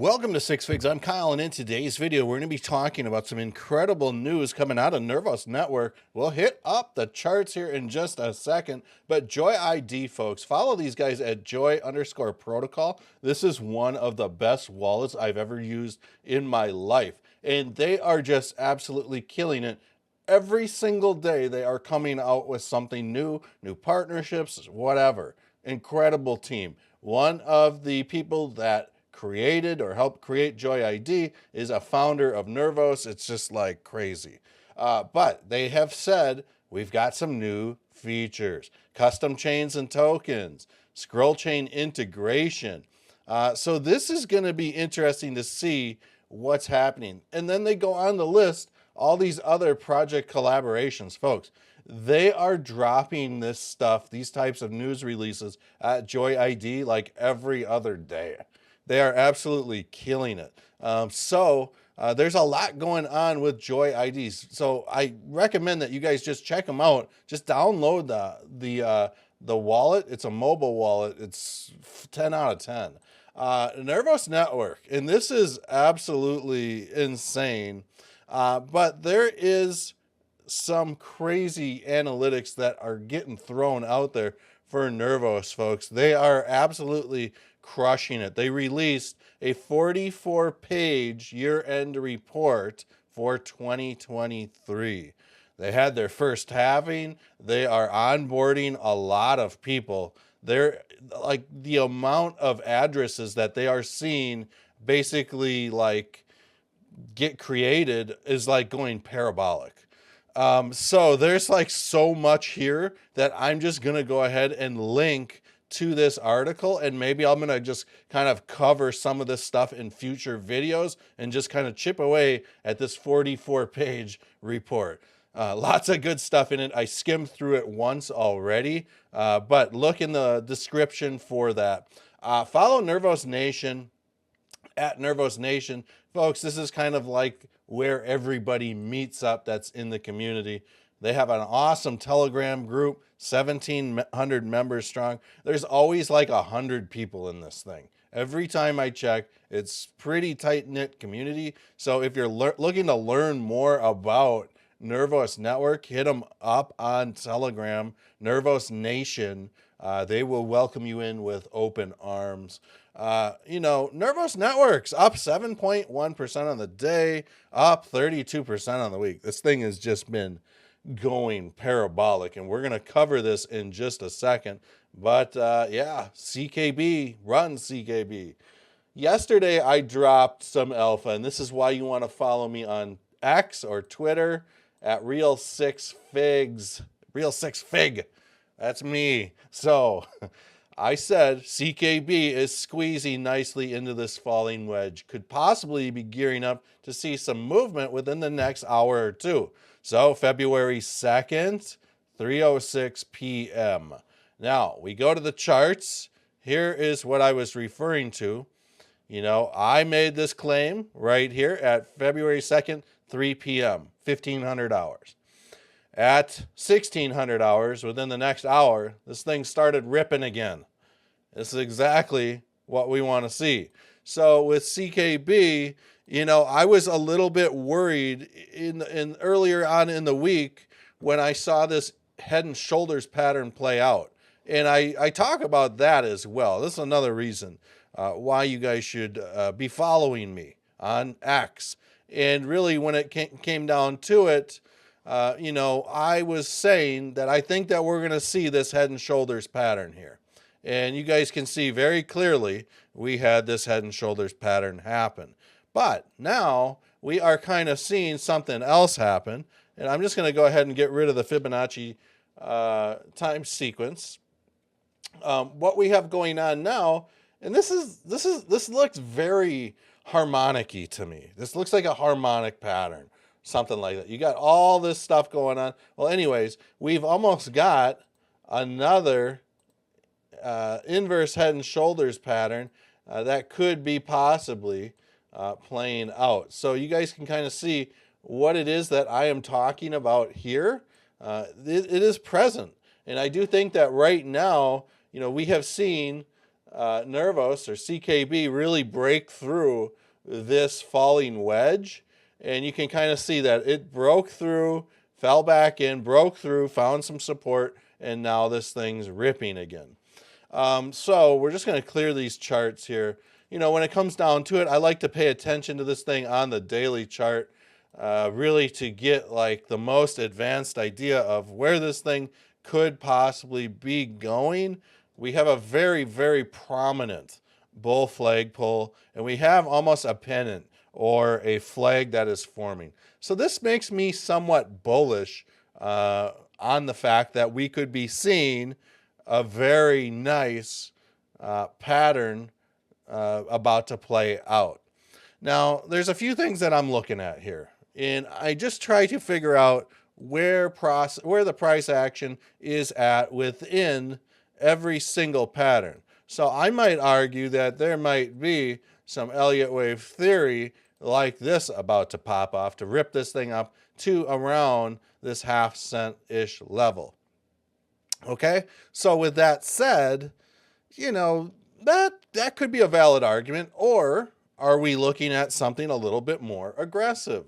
Welcome to Six Figs. I'm Kyle, and in today's video, we're going to be talking about some incredible news coming out of Nervos Network. We'll hit up the charts here in just a second, but Joy ID, folks, follow these guys at Joy_Protocol. This is one of the best wallets I've ever used in my life, and they are just absolutely killing it. Every single day, they are coming out with something new partnerships, whatever. Incredible team. One of the people that created or helped create Joy ID is a founder of Nervos. It's just like crazy. But they have said we've got some new features, custom chains and tokens, scroll chain integration. So this is going to be interesting to see what's happening. And then they go on the list all these other project collaborations, folks. They are dropping this stuff, these types of news releases at Joy ID like every other day. They are absolutely killing it. There's a lot going on with Joy IDs. So I recommend that you guys just check them out. Just download the wallet. It's a mobile wallet. It's 10 out of 10. Nervos Network, and this is absolutely insane. But there is some crazy analytics that are getting thrown out there for Nervos, folks. They are absolutely crushing it. They released a 44-page year-end report for 2023. They had their first halving. They are onboarding a lot of people. They're like the amount of addresses that they are seeing basically like get created is like going parabolic. So there's like so much here that I'm just going to go ahead and link to this article, and maybe I'm going to just kind of cover some of this stuff in future videos and just kind of chip away at this 44-page report. Lots of good stuff in it. I skimmed through it once already, but look in the description for that. Follow Nervos Nation at Nervos Nation. Folks, this is kind of like where everybody meets up that's in the community. They have an awesome Telegram group, 1,700 members strong. There's always like 100 people in this thing. Every time I check, it's pretty tight-knit community. So if you're looking to learn more about Nervos Network, hit them up on Telegram, Nervos Nation. They will welcome you in with open arms. Nervos Network's up 7.1% on the day, up 32% on the week. This thing has just been going parabolic, and we're going to cover this in just a second. But yeah, CKB, run CKB. Yesterday, I dropped some alpha, and this is why you want to follow me on X or Twitter at Real6Figs. Real6Fig. That's me. So I said CKB is squeezing nicely into this falling wedge. Could possibly be gearing up to see some movement within the next hour or two. So February 2nd, 3:06 p.m. Now, we go to the charts. Here is what I was referring to. I made this claim right here at February 2nd, 3 p.m., 1,500 hours. At 1,600 hours, within the next hour, this thing started ripping again. This is exactly what we want to see. So with CKB, I was a little bit worried in earlier on in the week when I saw this head and shoulders pattern play out. And I talk about that as well. This is another reason why you guys should be following me on X. And really, when it came down to it, I was saying that I think that we're going to see this head and shoulders pattern here. And you guys can see very clearly we had this head and shoulders pattern happen. But now we are kind of seeing something else happen. And I'm just going to go ahead and get rid of the Fibonacci time sequence. What we have going on now, and this looks very harmonic-y to me. This looks like a harmonic pattern, something like that. You got all this stuff going on. Well, anyways, we've almost got another inverse head and shoulders pattern that could be possibly playing out. So you guys can kind of see what it is that I am talking about here. It is present. And I do think that right now, we have seen Nervos or CKB really break through this falling wedge, and you can kind of see that it broke through, fell back in, broke through, found some support, and now this thing's ripping again. So we're just going to clear these charts here. You know, when it comes down to it, I like to pay attention to this thing on the daily chart, really to get like the most advanced idea of where this thing could possibly be going. We have a very, very prominent bull flag pull, and we have almost a pennant or a flag that is forming. So this makes me somewhat bullish on the fact that we could be seeing a very nice pattern about to play out. Now, there's a few things that I'm looking at here, and I just try to figure out where the price action is at within every single pattern. So I might argue that there might be some Elliott wave theory like this about to pop off to rip this thing up to around this half-cent-ish level. Okay, so with that said, you know, that could be a valid argument. Or are we looking at something a little bit more aggressive?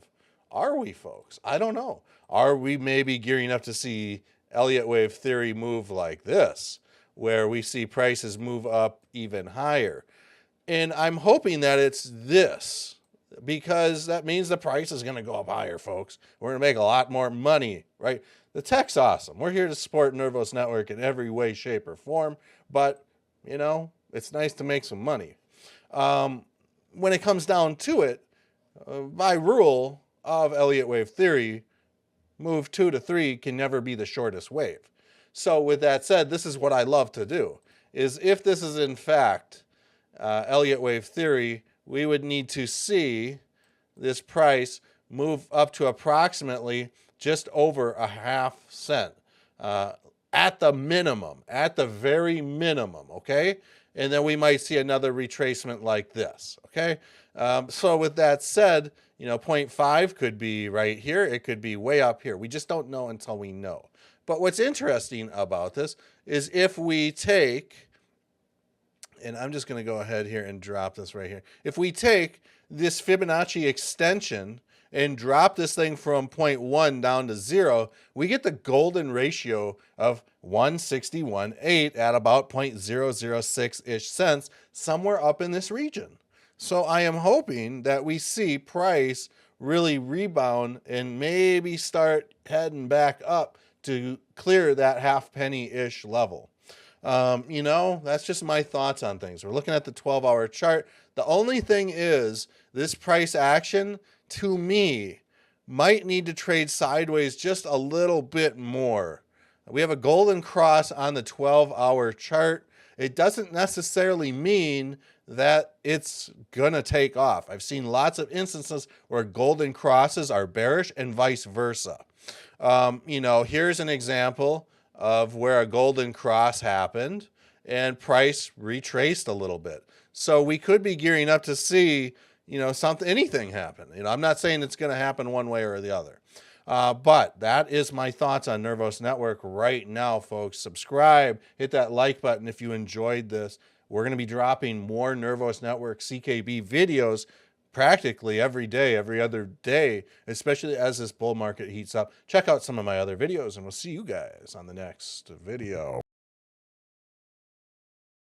Are we, folks? I don't know. Are we maybe gearing up to see Elliott wave theory move like this, where we see prices move up even higher? And I'm hoping that it's this, because that means the price is going to go up higher, folks. We're going to make a lot more money, right? The tech's awesome. We're here to support Nervos Network in every way, shape, or form. But, you know, it's nice to make some money. When it comes down to it, by rule of Elliott wave theory, move 2 to 3 can never be the shortest wave. So with that said, this is what I love to do, is if this is in fact Elliott wave theory, we would need to see this price move up to approximately just over a half cent at the minimum, at the very minimum, okay? And then we might see another retracement like this, okay? So with that said, you know, 0.5 could be right here. It could be way up here. We just don't know until we know. But what's interesting about this is if we take, and I'm just going to go ahead here and drop this right here. If we take this Fibonacci extension and drop this thing from 0.1 down to 0, we get the golden ratio of 161.8 at about 0.006-ish cents, somewhere up in this region. So I am hoping that we see price really rebound and maybe start heading back up to clear that half penny-ish level. You know, that's just my thoughts on things. We're looking at the 12-hour chart. The only thing is this price action, to me, might need to trade sideways just a little bit more. We have a golden cross on the 12-hour chart. It doesn't necessarily mean that it's gonna take off. I've seen lots of instances where golden crosses are bearish and vice versa. You know, here's an example of where a golden cross happened and price retraced a little bit. So we could be gearing up to see, you know, anything happen. You know, I'm not saying it's going to happen one way or the other. But that is my thoughts on Nervos Network right now, folks. Subscribe, hit that like button if you enjoyed this. We're going to be dropping more Nervos Network CKB videos practically every day, every other day, especially as this bull market heats up. Check out some of my other videos, and we'll see you guys on the next video.